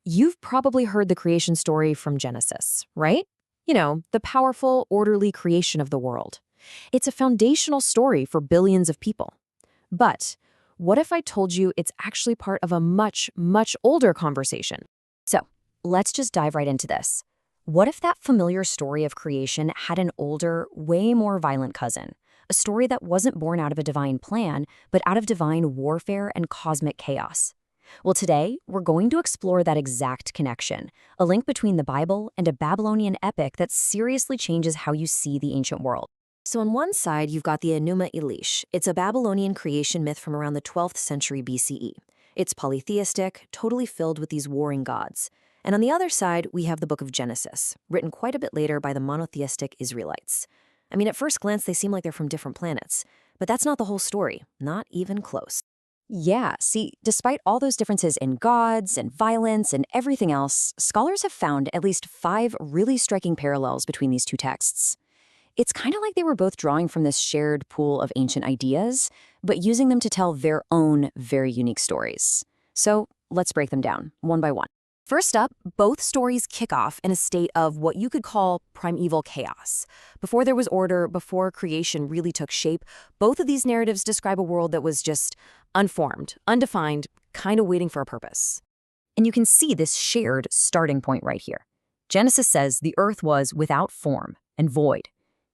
You've probably heard the creation story from Genesis, right? The powerful, orderly creation of the world. It's a foundational story for billions of people. But what if I told you it's actually part of a much, much older conversation? So let's just dive right into this. What if that familiar story of creation had an older, way more violent cousin? A story that wasn't born out of a divine plan, but out of divine warfare and cosmic chaos. Well, today, we're going to explore that exact connection, a link between the Bible and a Babylonian epic that seriously changes how you see the ancient world. So on one side, you've got the Enuma Elish. It's a Babylonian creation myth from around the 12th century BCE. It's polytheistic, totally filled with these warring gods. And on the other side, we have the book of Genesis, written quite a bit later by the monotheistic Israelites. I mean, at first glance, they seem like they're from different planets. But that's not the whole story, not even close. Yeah, see, despite all those differences in gods and violence and everything else, scholars have found at least 5 really striking parallels between these two texts. It's kind of like they were both drawing from this shared pool of ancient ideas, but using them to tell their own very unique stories. So let's break them down, one by one. First up, both stories kick off in a state of what you could call primeval chaos. Before there was order, before creation really took shape, both of these narratives describe a world that was just unformed, undefined, kind of waiting for a purpose. And you can see this shared starting point right here. Genesis says the earth was without form and void.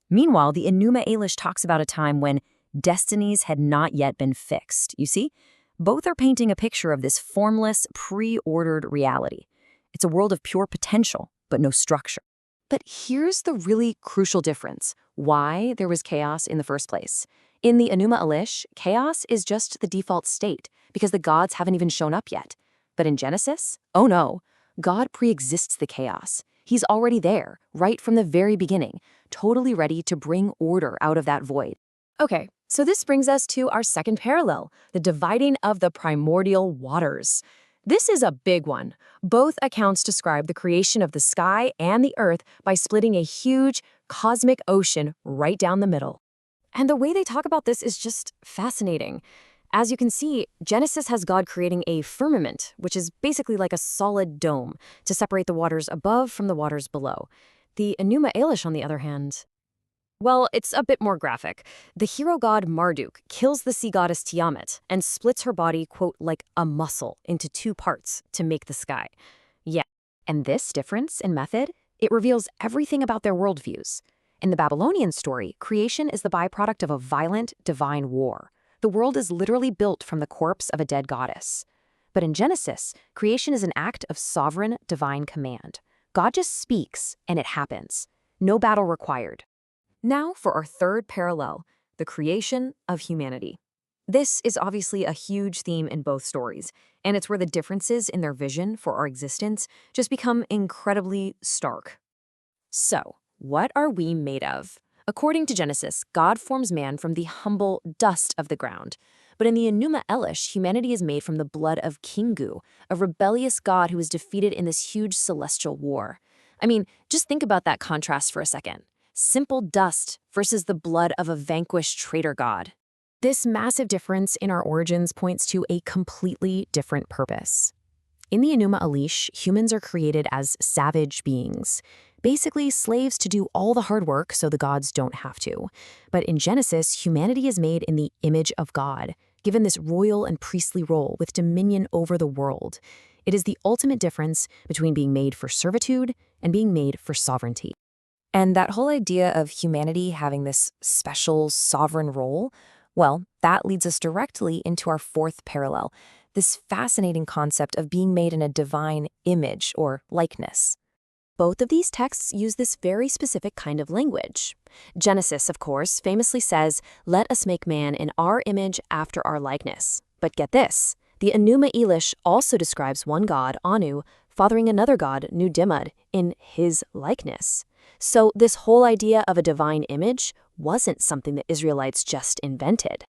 Meanwhile, the Enuma Elish talks about a time when destinies had not yet been fixed. You see? Both are painting a picture of this formless, pre-ordered reality. It's a world of pure potential, but no structure. But here's the really crucial difference: why there was chaos in the first place. In the Enuma Elish, chaos is just the default state, because the gods haven't even shown up yet. But in Genesis, oh no, God pre-exists the chaos. He's already there, right from the very beginning, totally ready to bring order out of that void. Okay, so this brings us to our second parallel, the dividing of the primordial waters. This is a big one. Both accounts describe the creation of the sky and the earth by splitting a huge cosmic ocean right down the middle. And the way they talk about this is just fascinating. As you can see, Genesis has God creating a firmament, which is basically like a solid dome, to separate the waters above from the waters below. The Enuma Elish, on the other hand, well, it's a bit more graphic. The hero god Marduk kills the sea goddess Tiamat and splits her body, quote, like a muscle into 2 parts to make the sky. Yeah, and this difference in method, it reveals everything about their worldviews. In the Babylonian story, creation is the byproduct of a violent, divine war. The world is literally built from the corpse of a dead goddess. But in Genesis, creation is an act of sovereign, divine command. God just speaks, and it happens. No battle required. Now for our third parallel, the creation of humanity. This is obviously a huge theme in both stories, and it's where the differences in their vision for our existence just become incredibly stark. So, what are we made of? According to Genesis, God forms man from the humble dust of the ground. But in the Enuma Elish, humanity is made from the blood of Kingu, a rebellious god who was defeated in this huge celestial war. I mean, just think about that contrast for a second. Simple dust versus the blood of a vanquished traitor god. This massive difference in our origins points to a completely different purpose. In the Enuma Elish, humans are created as savage beings, basically slaves to do all the hard work so the gods don't have to. But in Genesis, humanity is made in the image of God, given this royal and priestly role with dominion over the world. It is the ultimate difference between being made for servitude and being made for sovereignty. And that whole idea of humanity having this special sovereign role, well, that leads us directly into our fourth parallel, this fascinating concept of being made in a divine image or likeness. Both of these texts use this very specific kind of language. Genesis, of course, famously says, "Let us make man in our image after our likeness." But get this, the Enuma Elish also describes one god, Anu, fathering another god, Nu-Dimmud, in his likeness. So this whole idea of a divine image wasn't something that Israelites just invented.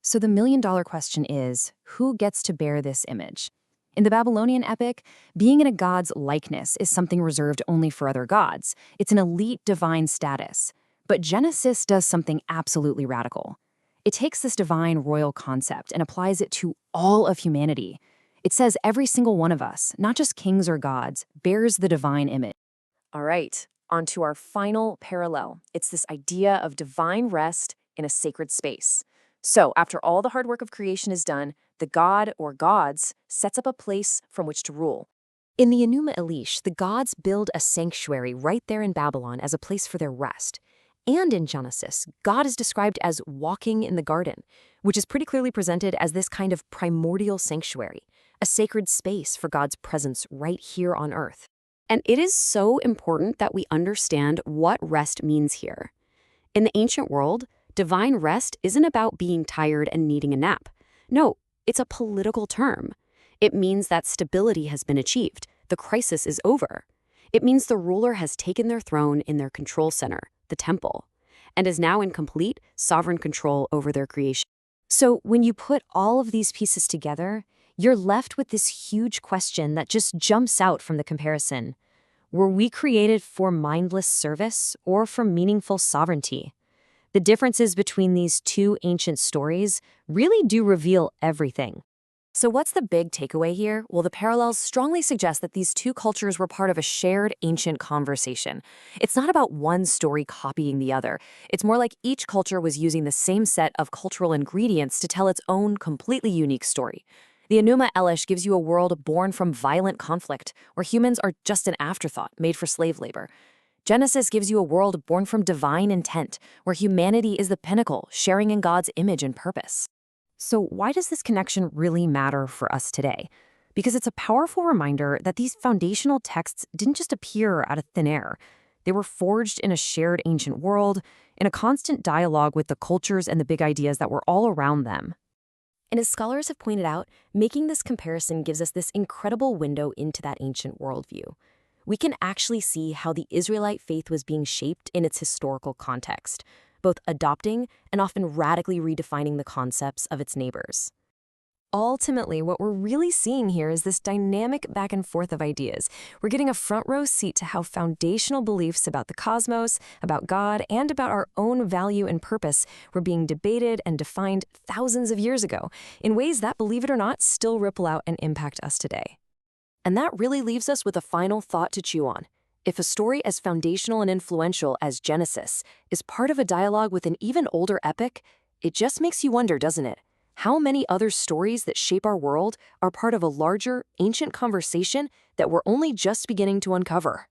So the million-dollar question is, who gets to bear this image? In the Babylonian epic, being in a god's likeness is something reserved only for other gods. It's an elite divine status. But Genesis does something absolutely radical. It takes this divine royal concept and applies it to all of humanity. It says every single one of us, not just kings or gods, bears the divine image. All right, on to our final parallel. It's this idea of divine rest in a sacred space. So, after all the hard work of creation is done, the god or gods sets up a place from which to rule. In the Enuma Elish, the gods build a sanctuary right there in Babylon as a place for their rest. And in Genesis, God is described as walking in the garden, which is pretty clearly presented as this kind of primordial sanctuary, a sacred space for God's presence right here on earth. And it is so important that we understand what rest means here. In the ancient world, divine rest isn't about being tired and needing a nap. No, it's a political term. It means that stability has been achieved, the crisis is over. It means the ruler has taken their throne in their control center, the temple, and is now in complete, sovereign control over their creation. So when you put all of these pieces together, you're left with this huge question that just jumps out from the comparison. Were we created for mindless service or for meaningful sovereignty? The differences between these two ancient stories really do reveal everything. So what's the big takeaway here? Well, the parallels strongly suggest that these two cultures were part of a shared ancient conversation. It's not about one story copying the other. It's more like each culture was using the same set of cultural ingredients to tell its own completely unique story. The Enuma Elish gives you a world born from violent conflict, where humans are just an afterthought made for slave labor. Genesis gives you a world born from divine intent, where humanity is the pinnacle, sharing in God's image and purpose. So why does this connection really matter for us today? Because it's a powerful reminder that these foundational texts didn't just appear out of thin air. They were forged in a shared ancient world, in a constant dialogue with the cultures and the big ideas that were all around them. And as scholars have pointed out, making this comparison gives us this incredible window into that ancient worldview. We can actually see how the Israelite faith was being shaped in its historical context, both adopting and often radically redefining the concepts of its neighbors. Ultimately, what we're really seeing here is this dynamic back and forth of ideas. We're getting a front row seat to how foundational beliefs about the cosmos, about God, and about our own value and purpose were being debated and defined thousands of years ago, in ways that, believe it or not, still ripple out and impact us today. And that really leaves us with a final thought to chew on. If a story as foundational and influential as Genesis is part of a dialogue with an even older epic, it just makes you wonder, doesn't it? How many other stories that shape our world are part of a larger, ancient conversation that we're only just beginning to uncover?